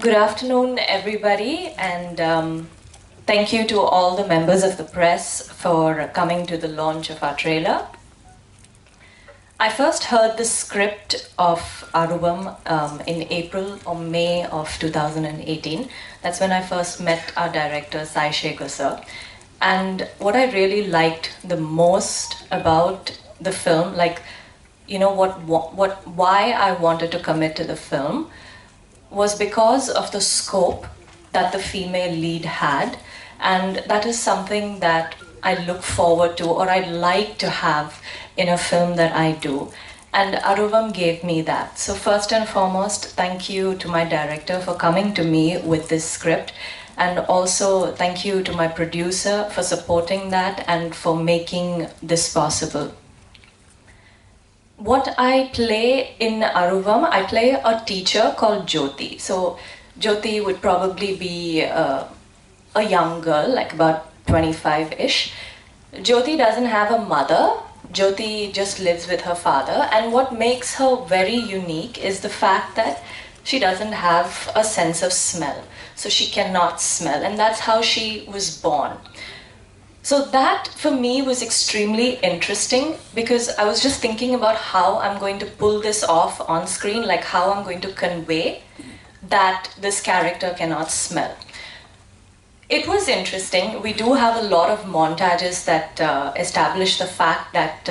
Good afternoon, everybody, and thank you to all the members of the press for coming to the launch of our trailer. I first heard the script of Aruvam in April or May of 2018. That's when I first met our director, Sathish sir. And what I really liked the most about the film, why I wanted to commit to the film, was because of the scope that the female lead had, and that is something that I look forward to, or I'd like to have in a film that I do. And Aruvam gave me that. So first and foremost, thank you to my director for coming to me with this script, and also thank you to my producer for supporting that and for making this possible. What I play in Aruvam, I play a teacher called Jyoti. So Jyoti would probably be a young girl, like about 25-ish. Jyoti doesn't have a mother. Jyoti just lives with her father. And what makes her very unique is the fact that she doesn't have a sense of smell. So she cannot smell. And that's how she was born. So that, for me, was extremely interesting because I was just thinking about how I'm going to pull this off on screen, like how I'm going to convey that this character cannot smell. It was interesting. We do have a lot of montages that establish the fact that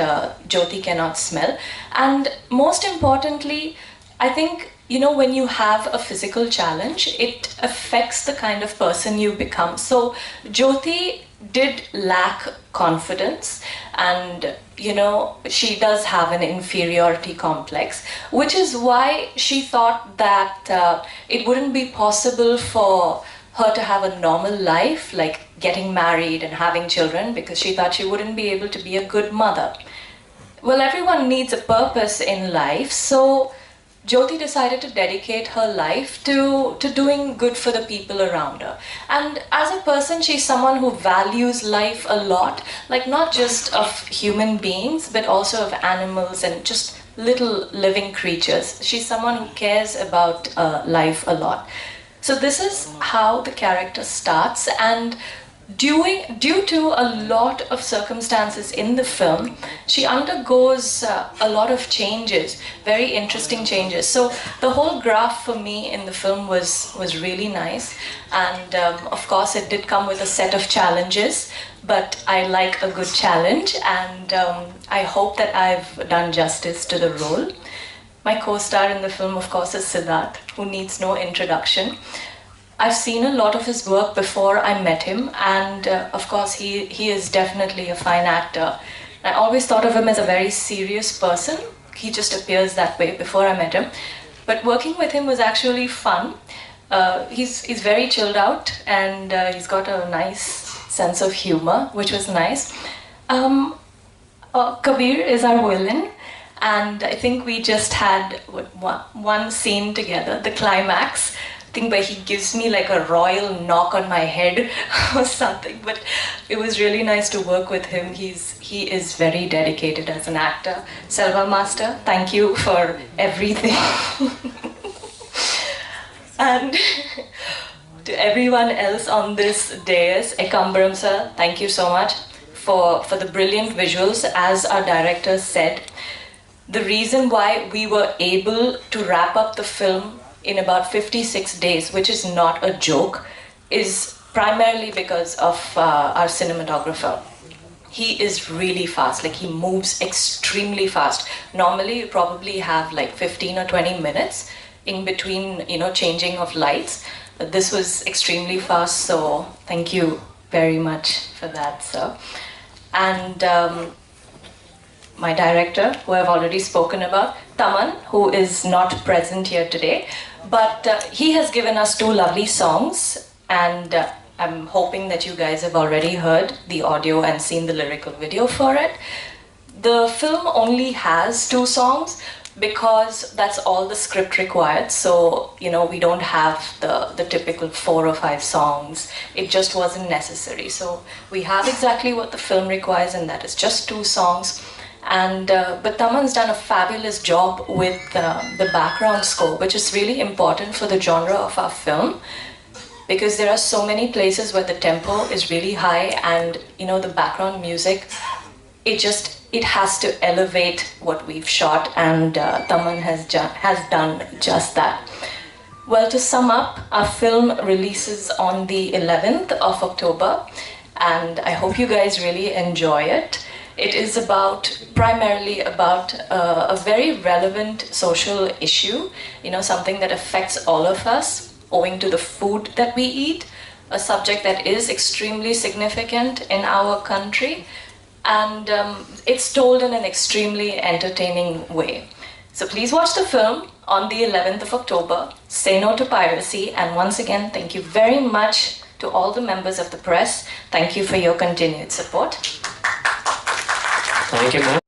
Jyoti cannot smell. And most importantly, I think, when you have a physical challenge, it affects the kind of person you become. So Jyoti did lack confidence, and she does have an inferiority complex, which is why she thought that it wouldn't be possible for her to have a normal life, like getting married and having children, because she thought she wouldn't be able to be a good mother. Well, everyone needs a purpose in life, so Jyoti decided to dedicate her life to doing good for the people around her. And as a person, she's someone who values life a lot, like not just of human beings, but also of animals and just little living creatures. She's someone who cares about life a lot. So this is how the character starts, and due to a lot of circumstances in the film, she undergoes a lot of changes, very interesting changes. So the whole graph for me in the film was really nice, and of course it did come with a set of challenges, but I like a good challenge, and I hope that I've done justice to the role. My co-star in the film, of course, is Siddharth, who needs no introduction. I've seen a lot of his work before I met him, and of course he is definitely a fine actor. I always thought of him as a very serious person. He just appears that way before I met him. But working with him was actually fun. He's very chilled out, and he's got a nice sense of humor, which was nice. Kabir is our villain, and I think we just had one scene together, the climax, I think, where he gives me like a royal knock on my head or something. But it was really nice to work with him. He is very dedicated as an actor. Selva Master, thank you for everything. And to everyone else on this dais, Ekambram sir, thank you so much for the brilliant visuals. As our director said, the reason why we were able to wrap up the film in about 56 days, which is not a joke, is primarily because of our cinematographer. He is really fast, like he moves extremely fast. Normally you probably have like 15 or 20 minutes in between, changing of lights. But this was extremely fast, so thank you very much for that, sir. And my director, who I've already spoken about, Taman, who is not present here today, but he has given us 2 lovely songs, and I'm hoping that you guys have already heard the audio and seen the lyrical video for it. The film only has 2 songs because that's all the script required, so we don't have the typical 4 or 5 songs. It just wasn't necessary. So we have exactly what the film requires, and that is just 2 songs. And but Taman's done a fabulous job with the background score, which is really important for the genre of our film, because there are so many places where the tempo is really high, and the background music, it has to elevate what we've shot, and Taman has done just that. Well, to sum up, our film releases on the 11th of October, and I hope you guys really enjoy it. It is primarily about a very relevant social issue, something that affects all of us owing to the food that we eat, a subject that is extremely significant in our country, and it's told in an extremely entertaining way. So please watch the film on the 11th of October. Say no to piracy, and once again, thank you very much to all the members of the press. Thank you for your continued support. Thank you, ma'am.